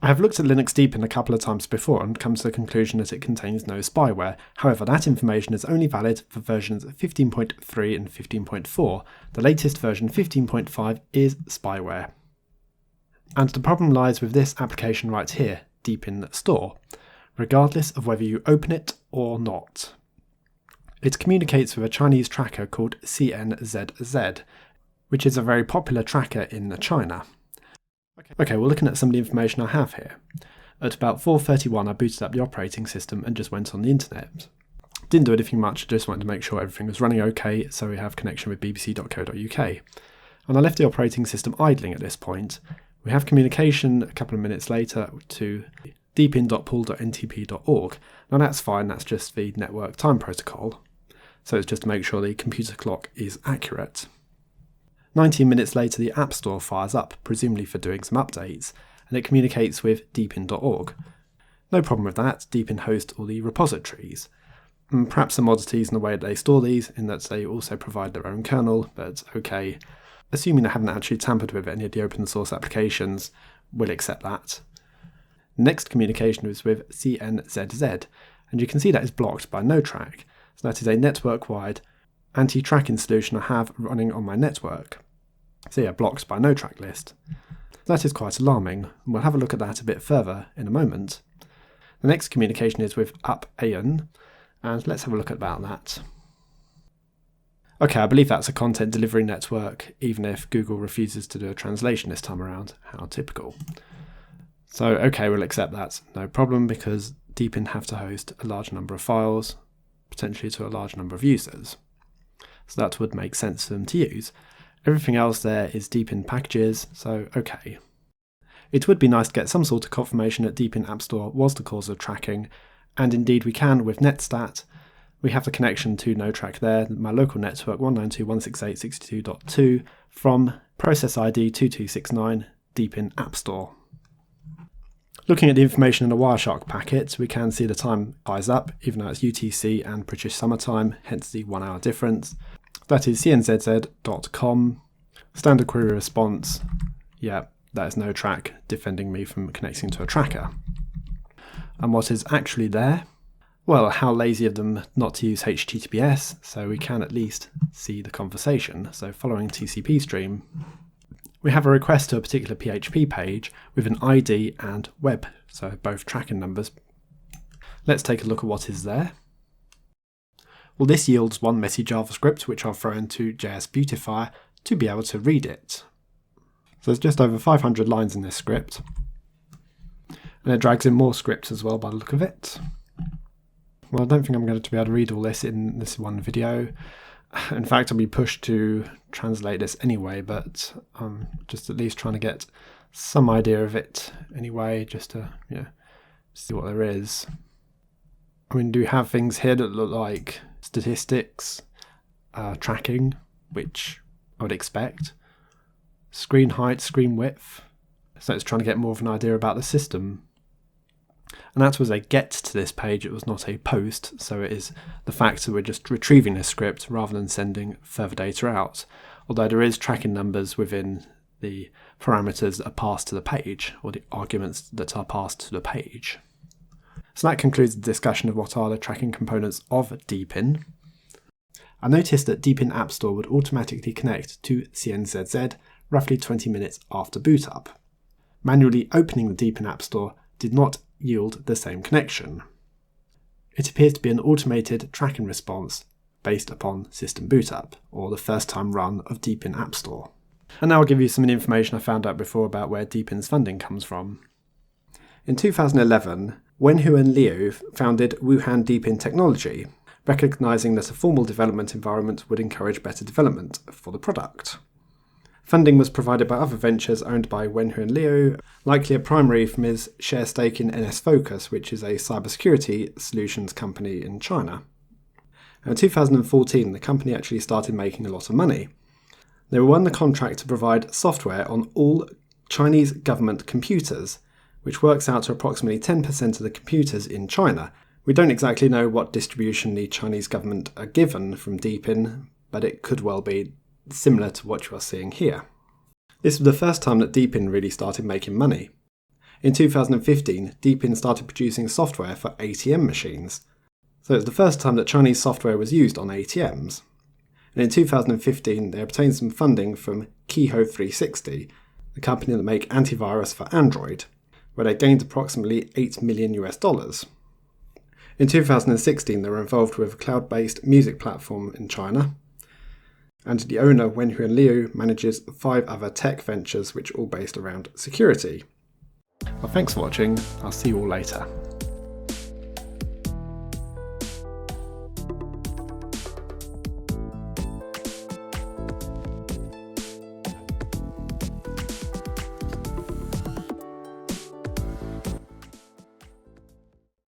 I have looked at Linux Deepin a couple of times before and come to the conclusion that it contains no spyware. However, that information is only valid for versions 15.3 and 15.4. The latest version, 15.5, is spyware. And the problem lies with this application right here, Deepin Store, regardless of whether you open it or not. It communicates with a Chinese tracker called CNZZ, which is a very popular tracker in China. Okay, we're looking at some of the information I have here. At about 4:31 I booted up the operating system and just went on the internet. Didn't do anything much, just wanted to make sure everything was running okay, so we have connection with bbc.co.uk. And I left the operating system idling at this point. We have communication a couple of minutes later to deepin.pool.ntp.org. Now that's fine, that's just the network time protocol. So it's just to make sure the computer clock is accurate. 19 minutes later the App Store fires up, presumably for doing some updates, and it communicates with deepin.org. No problem with that, Deepin hosts all the repositories. Perhaps some oddities in the way that they store these, in that they also provide their own kernel, but okay. Assuming they haven't actually tampered with any of the open source applications, we'll accept that. Next communication is with CNZZ, and you can see that is blocked by NoTrack. So that is a network-wide anti-tracking solution I have running on my network. So yeah, blocked by NoTrack list. That is quite alarming, and we'll have a look at that a bit further in a moment. The next communication is with unencrypted, and let's have a look about that. Okay, I believe that's a content delivery network, even if Google refuses to do a translation this time around. How typical. So okay, we'll accept that, no problem, because Deepin have to host a large number of files, potentially to a large number of users. So that would make sense for them to use. Everything else there is Deepin packages, so okay. It would be nice to get some sort of confirmation that Deepin App Store was the cause of tracking, and indeed we can with netstat. We have the connection to NoTrack there, my local network 192.168.62.2 from process ID 2269 Deepin App Store. Looking at the information in a Wireshark packet, we can see the time fires up, even though it's UTC and British summertime, hence the 1 hour difference. That is cnzz.com. Standard query response. Yeah, that is NoTrack defending me from connecting to a tracker. And what is actually there? Well, how lazy of them not to use HTTPS, so we can at least see the conversation. So following TCP stream, we have a request to a particular PHP page with an ID and web, so both tracking numbers. Let's take a look at what is there. Well, this yields one messy JavaScript, which I'll throw into JS Beautifier to be able to read it. So there's just over 500 lines in this script, and it drags in more scripts as well by the look of it. Well, I don't think I'm going to be able to read all this in this one video. In fact, I'll be pushed to translate this anyway, but I'm just at least trying to get some idea of it anyway, just to see what there is. I mean, do we have things here that look like statistics, tracking, which I would expect, screen height, screen width, so it's trying to get more of an idea about the system. And that was a get to this page, it was not a post, so it is the fact that we're just retrieving this script rather than sending further data out, although there is tracking numbers within the parameters that are passed to the page, or the arguments that are passed to the page. So that concludes the discussion of what are the tracking components of Deepin. I noticed that Deepin App Store would automatically connect to CNZZ roughly 20 minutes after boot up. Manually opening the Deepin App Store did not yield the same connection. It appears to be an automated tracking response based upon system boot up, or the first time run of Deepin App Store. And now I'll give you some information I found out before about where Deepin's funding comes from. In 2011, Wenhu and Liu founded Wuhan Deepin Technology, recognising that a formal development environment would encourage better development for the product. Funding was provided by other ventures owned by Wenhu and Liu, likely a primary from his share stake in NS Focus, which is a cybersecurity solutions company in China. In 2014, the company actually started making a lot of money. They were won the contract to provide software on all Chinese government computers, which works out to approximately 10% of the computers in China. We don't exactly know what distribution the Chinese government are given from Deepin, but it could well be similar to what you are seeing here. This was the first time that Deepin really started making money. In 2015, Deepin started producing software for ATM machines. So it was the first time that Chinese software was used on ATMs. And in 2015, they obtained some funding from Keyhole 360, the company that make antivirus for Android, where they gained approximately $8 million. In 2016, they were involved with a cloud-based music platform in China, and the owner, Wenhui Liu, manages 5 other tech ventures which are all based around security. Well, thanks for watching. I'll see you all later.